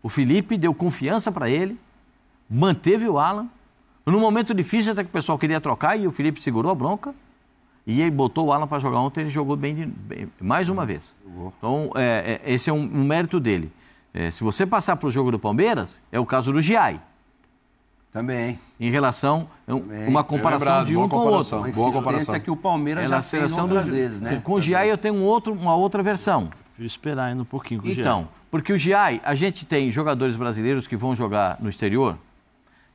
O Felipe deu confiança para ele, manteve o Alan. No momento difícil, até que o pessoal queria trocar e o Felipe segurou a bronca. E ele botou o Alan para jogar ontem, ele jogou bem mais uma vez. Então, esse é um mérito dele. Se você passar para o jogo do Palmeiras, é o caso do Giai. Também. Em relação a uma comparação de um com o outro. Boa comparação. É que o Palmeiras já fez outras vezes, né? Com o Giai eu tenho uma outra versão. Vou esperar ainda um pouquinho com o Giai. Então, porque o Giai, a gente tem jogadores brasileiros que vão jogar no exterior,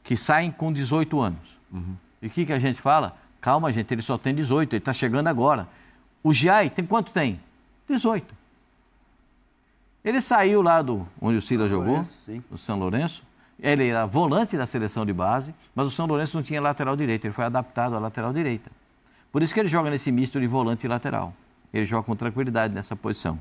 que saem com 18 anos. E o que a gente fala? Calma, gente, ele só tem 18, ele está chegando agora. O Giai tem quanto tem? 18. Ele saiu lá onde o Silas jogou, no São Lourenço. Ele era volante da seleção de base, mas o São Lourenço não tinha lateral direito, ele foi adaptado à lateral direita. Por isso que ele joga nesse misto de volante e lateral. Ele joga com tranquilidade nessa posição.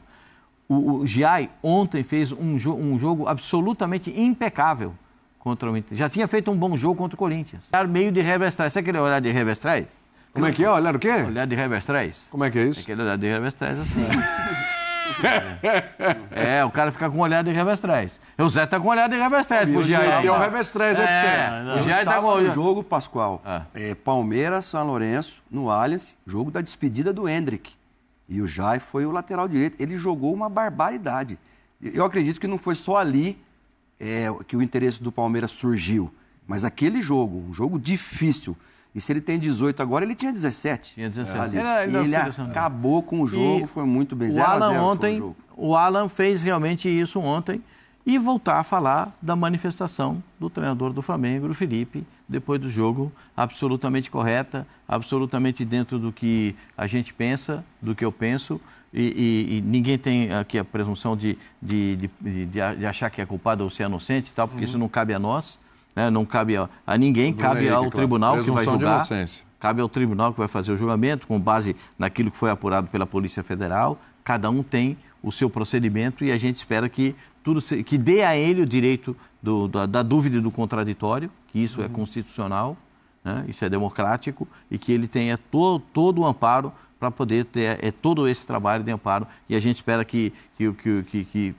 O Giai ontem fez um jogo absolutamente impecável contra o Inter. Já tinha feito um bom jogo contra o Corinthians. Meio de revés trás. Sabe aquele olhar de revés trás? Como é que é? Olhar o quê? Olhar de revés trás. Como é que é isso? Aquele olhar de revés trás assim. O cara fica com um olhar de revés trás. O Zé tá com um olhar de revés trás. O Giai tem um revés trás aí pra você. O Giai tá com o jogo, Pascoal. Palmeiras, São Lourenço, no Allianz, jogo da despedida do Hendrick. E o Giai foi o lateral direito. Ele jogou uma barbaridade. Eu acredito que não foi só ali que o interesse do Palmeiras surgiu. Mas aquele jogo, um jogo difícil. E se ele tem 18 agora, ele tinha 17. Tinha 17. Ele acabou com o jogo, foi muito bem. O Alan fez realmente isso ontem. E voltar a falar da manifestação do treinador do Flamengo, do Felipe, depois do jogo, absolutamente correta, absolutamente dentro do que a gente pensa, do que eu penso, e ninguém tem aqui a presunção de achar que é culpado ou ser inocente e tal, porque isso não cabe a nós, né? Não cabe a ninguém, cabe ao tribunal que vai julgar, cabe ao tribunal que vai fazer o julgamento, com base naquilo que foi apurado pela Polícia Federal. Cada um tem o seu procedimento e a gente espera que que dê a ele o direito da dúvida e do contraditório, que isso é constitucional, né? Isso é democrático, e que ele tenha todo o amparo para poder ter todo esse trabalho de amparo. E a gente espera que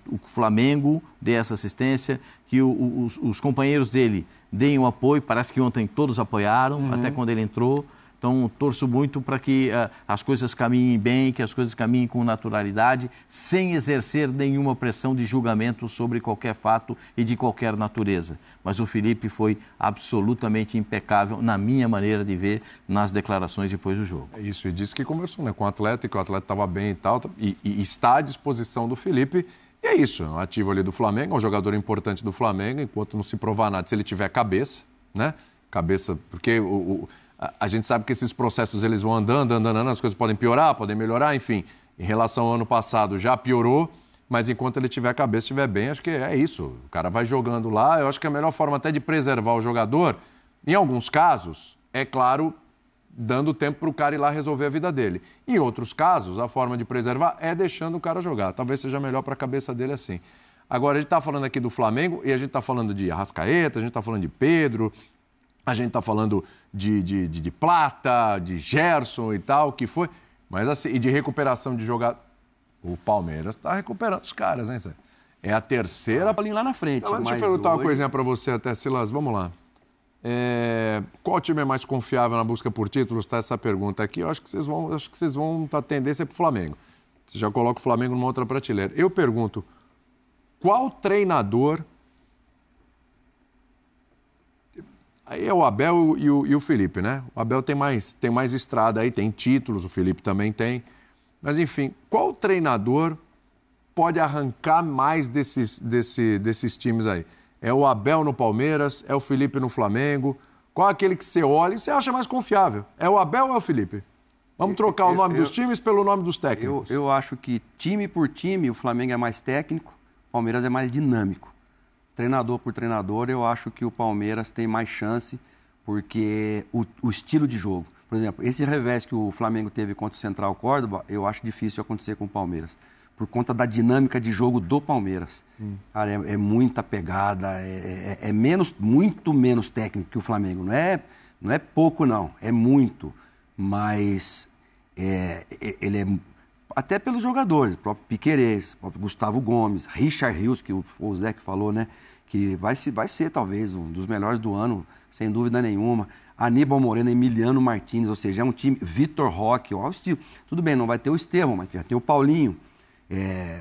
o Flamengo dê essa assistência, que os companheiros dele deem o apoio. Parece que ontem todos apoiaram, até quando ele entrou. Então, torço muito para que as coisas caminhem bem, que as coisas caminhem com naturalidade, sem exercer nenhuma pressão de julgamento sobre qualquer fato e de qualquer natureza. Mas o Felipe foi absolutamente impecável, na minha maneira de ver, nas declarações depois do jogo. É isso, e disse que conversou, né, com o atleta, e que o atleta estava bem e tal, e está à disposição do Felipe. E é isso, é um ativo ali do Flamengo, é um jogador importante do Flamengo, enquanto não se provar nada, se ele tiver cabeça, né? Cabeça, porque a gente sabe que esses processos eles vão andando, as coisas podem piorar, podem melhorar, enfim. Em relação ao ano passado já piorou, mas enquanto ele tiver cabeça, estiver bem, acho que é isso. O cara vai jogando lá, eu acho que a melhor forma até de preservar o jogador, em alguns casos, é claro, dando tempo para o cara ir lá resolver a vida dele. Em outros casos, a forma de preservar é deixando o cara jogar. Talvez seja melhor para a cabeça dele assim. Agora, a gente está falando aqui do Flamengo e a gente está falando de Arrascaeta, a gente está falando de Pedro, a gente está falando de Plata, de Gerson e tal, que foi. Mas assim, e de recuperação de jogador. O Palmeiras está recuperando os caras, hein, Zé? É a terceira. Lá na frente. Então, deixa eu perguntar uma coisinha para você até, Silas. Vamos lá. Qual time é mais confiável na busca por títulos? Tá essa pergunta aqui. Eu acho que vocês vão a tendência para o Flamengo. Você já coloca o Flamengo numa outra prateleira. Eu pergunto, qual treinador... Aí é o Abel e o Felipe, né? O Abel tem mais estrada aí, tem títulos, o Felipe também tem. Mas, enfim, qual treinador pode arrancar mais desses times aí? É o Abel no Palmeiras? É o Felipe no Flamengo? Qual é aquele que você olha e você acha mais confiável? É o Abel ou é o Felipe? Vamos trocar o nome dos times pelo nome dos técnicos. Eu acho que time por time, o Flamengo é mais técnico, o Palmeiras é mais dinâmico. Treinador por treinador, eu acho que o Palmeiras tem mais chance, porque o estilo de jogo. Por exemplo, esse revés que o Flamengo teve contra o Central Córdoba, eu acho difícil acontecer com o Palmeiras, por conta da dinâmica de jogo do Palmeiras. Cara, é muita pegada, muito menos técnico que o Flamengo. Não é pouco, não, é muito. Mas até pelos jogadores, o próprio Piquerez, o próprio Gustavo Gomes, Richard Rios, que o Zé que falou, né? Que vai ser talvez um dos melhores do ano, sem dúvida nenhuma. Aníbal Moreno, Emiliano Martins, ou seja, é um time, Vitor Roque, ó, o estilo. Tudo bem, não vai ter o Estevão, mas já tem o Paulinho.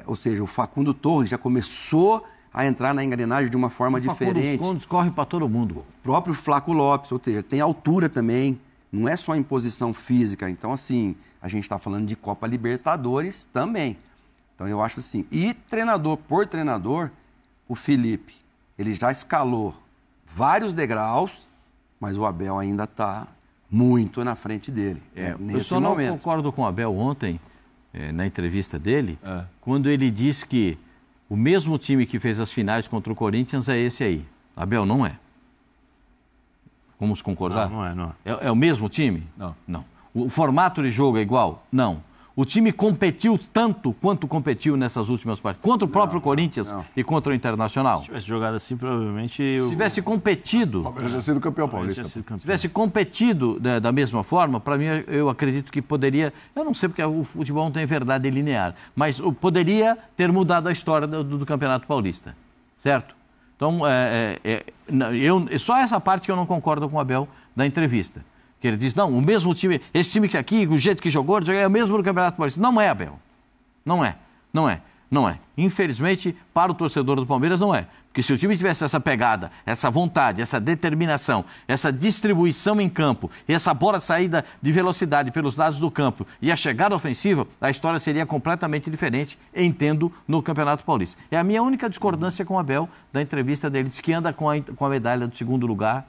Ou seja, o Facundo Torres já começou a entrar na engrenagem de uma forma diferente. O Facundo corre para todo mundo. O próprio Flaco Lopes, ou seja, tem altura também, não é só em posição física. Então, assim, a gente está falando de Copa Libertadores também. Então, eu acho assim. E treinador por treinador, o Felipe, ele já escalou vários degraus, mas o Abel ainda está muito na frente dele. Eu só não concordo com o Abel ontem, na entrevista dele, quando ele disse que o mesmo time que fez as finais contra o Corinthians é esse aí. Abel, não é. Vamos concordar? Não é. É o mesmo time? Não. O formato de jogo é igual? Não. O time competiu tanto quanto competiu nessas últimas partidas. Contra o próprio Corinthians e contra o Internacional. Se tivesse jogado assim, provavelmente... Se tivesse competido... O Palmeiras já sido campeão paulista. Se tivesse competido da mesma forma, para mim, eu acredito que poderia... Eu não sei porque o futebol não tem verdade linear, mas poderia ter mudado a história do Campeonato Paulista. Certo? Então, só essa parte que eu não concordo com o Abel da entrevista. Que ele diz, não, o mesmo time, esse time que aqui, o jeito que jogou, é o mesmo do Campeonato Paulista. Não é, Abel. Não é. Infelizmente, para o torcedor do Palmeiras, não é. Porque se o time tivesse essa pegada, essa vontade, essa determinação, essa distribuição em campo, e essa bola de saída de velocidade pelos lados do campo e a chegada ofensiva, a história seria completamente diferente, entendo, no Campeonato Paulista. É a minha única discordância com o Abel da entrevista dele. Diz que anda com a medalha do segundo lugar.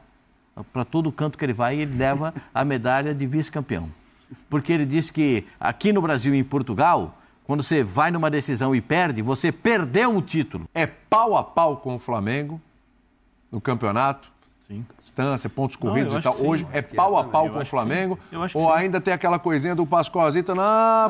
Para todo canto que ele vai, ele leva a medalha de vice-campeão. Porque ele diz que aqui no Brasil e em Portugal, quando você vai numa decisão e perde, você perdeu o título. É pau a pau com o Flamengo no campeonato? Sim. Distância, pontos corridos e tal. Hoje é que pau a pau com o Flamengo? Ou ainda tem aquela coisinha do Pascoalzito,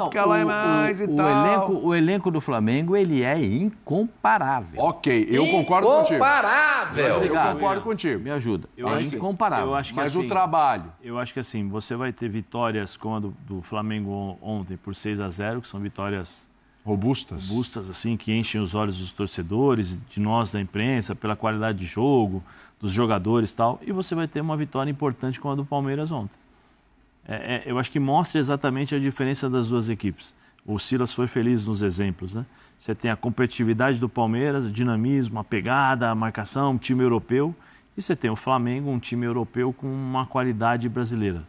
porque lá é mais e tal. O elenco do Flamengo, ele é incomparável. Ok, eu concordo contigo. Incomparável! Eu concordo contigo. Me ajuda. Incomparável. Mas o trabalho? Eu acho que assim, você vai ter vitórias como a do Flamengo ontem por 6-0, que são vitórias robustas, assim, que enchem os olhos dos torcedores, de nós da imprensa, pela qualidade de jogo, dos jogadores e tal, e você vai ter uma vitória importante como a do Palmeiras ontem. Eu acho que mostra exatamente a diferença das duas equipes. O Silas foi feliz nos exemplos, né? Você tem a competitividade do Palmeiras, o dinamismo, a pegada, a marcação, um time europeu, e você tem o Flamengo, um time europeu com uma qualidade brasileira.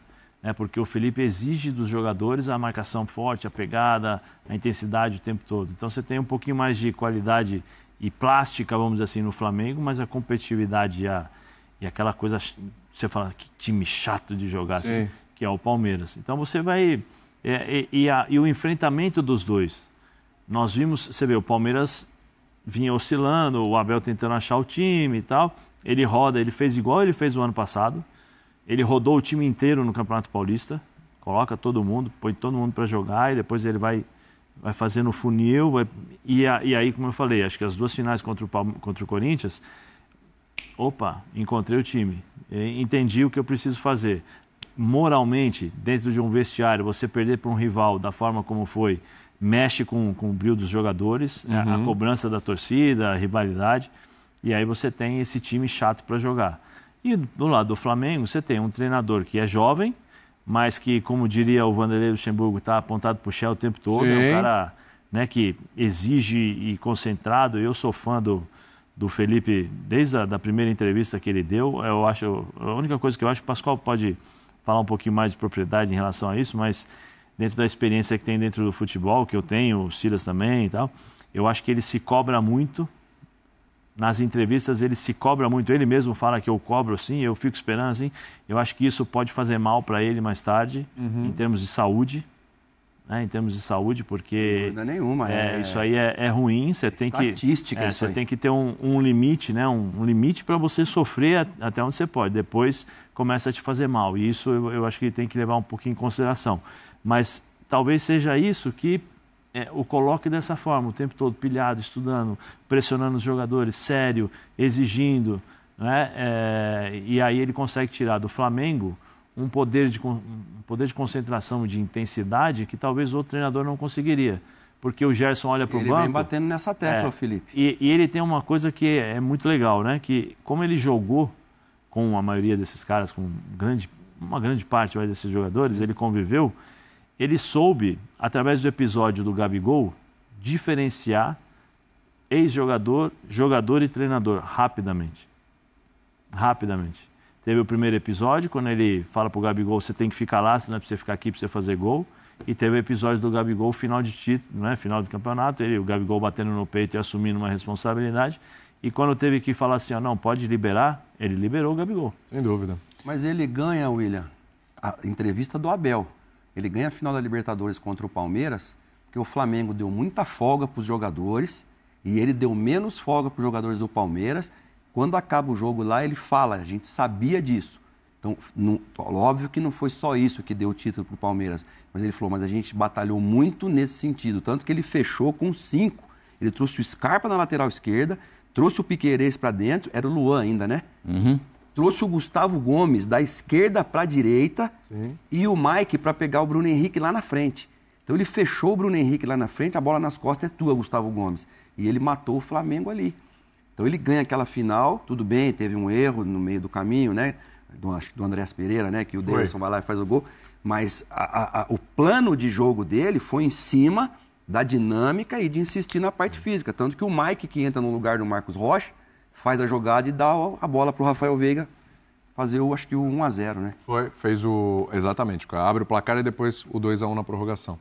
Porque o Felipe exige dos jogadores a marcação forte, a pegada, a intensidade o tempo todo. Então você tem um pouquinho mais de qualidade e plástica, vamos dizer assim, no Flamengo, mas a competitividade e aquela coisa, você fala, que time chato de jogar, assim, que é o Palmeiras. Então você vai... E o enfrentamento dos dois. Nós vimos, você vê, o Palmeiras vinha oscilando, o Abel tentando achar o time e tal. Ele roda, ele fez igual ele fez o ano passado. Ele rodou o time inteiro no Campeonato Paulista, coloca todo mundo, põe todo mundo para jogar e depois ele vai fazendo o funil. E aí, como eu falei, acho que as duas finais contra o Corinthians, encontrei o time, entendi o que eu preciso fazer. Moralmente, dentro de um vestiário, você perder para um rival da forma como foi, mexe com o brilho dos jogadores, a cobrança da torcida, a rivalidade, e aí você tem esse time chato para jogar. E do lado do Flamengo, você tem um treinador que é jovem, mas que, como diria o Vanderlei Luxemburgo, está apontado para o Shell o tempo todo. Sim. É um cara, né, que exige e concentrado. Eu sou fã do Felipe desde a primeira entrevista que ele deu. Eu acho, a única coisa que eu acho, o Pascoal pode falar um pouquinho mais de propriedade em relação a isso, mas dentro da experiência que tem dentro do futebol, que eu tenho, o Silas também e tal, eu acho que ele se cobra muito. Nas entrevistas ele se cobra muito, ele mesmo fala que eu cobro assim, eu fico esperando assim. Eu acho que isso pode fazer mal para ele mais tarde, em termos de saúde, né? Em termos de saúde, porque não nenhuma, isso aí é ruim. Você tem que você tem que ter um limite, né? Um limite para você sofrer até onde você pode. Depois começa a te fazer mal. E isso eu acho que tem que levar um pouquinho em consideração. Mas talvez seja isso que o coloque dessa forma, o tempo todo pilhado, estudando, pressionando os jogadores, sério, exigindo, né? E aí ele consegue tirar do Flamengo um poder de concentração, de intensidade que talvez outro treinador não conseguiria. Porque o Gerson olha para o banco... Ele vem batendo nessa tecla, Felipe. E ele tem uma coisa que é muito legal, né? Que como ele jogou com a maioria desses caras, com uma grande parte desses jogadores, ele conviveu, ele soube, através do episódio do Gabigol, diferenciar ex-jogador, jogador e treinador rapidamente. Rapidamente. Teve o primeiro episódio, quando ele fala para o Gabigol, você tem que ficar lá, senão é para você ficar aqui, para você fazer gol. E teve o episódio do Gabigol, final de título, né? Final do campeonato, o Gabigol batendo no peito e assumindo uma responsabilidade. E quando teve que falar assim, não, pode liberar, ele liberou o Gabigol. Sem dúvida. Mas ele ganha, William, a entrevista do Abel. Ele ganha a final da Libertadores contra o Palmeiras, porque o Flamengo deu muita folga para os jogadores e ele deu menos folga para os jogadores do Palmeiras. Quando acaba o jogo lá, ele fala, a gente sabia disso. Então, óbvio que não foi só isso que deu o título para o Palmeiras, mas ele falou, mas a gente batalhou muito nesse sentido, tanto que ele fechou com 5. Ele trouxe o Scarpa na lateral esquerda, trouxe o Piquerez para dentro, era o Luan ainda, né? Uhum. Trouxe o Gustavo Gomes da esquerda para a direita. Sim. E o Mike para pegar o Bruno Henrique lá na frente. Então ele fechou o Bruno Henrique lá na frente, a bola nas costas é tua, Gustavo Gomes. E ele matou o Flamengo ali. Então ele ganha aquela final, tudo bem, teve um erro no meio do caminho, né? Do Andrés Pereira, né? Que o Davidson vai lá e faz o gol. Mas o plano de jogo dele foi em cima da dinâmica e de insistir na parte física. Tanto que o Mike, que entra no lugar do Marcos Rocha, faz a jogada e dá a bola para o Rafael Veiga fazer, acho que o 1-0, né? Fez exatamente. Abre o placar e depois o 2-1 na prorrogação.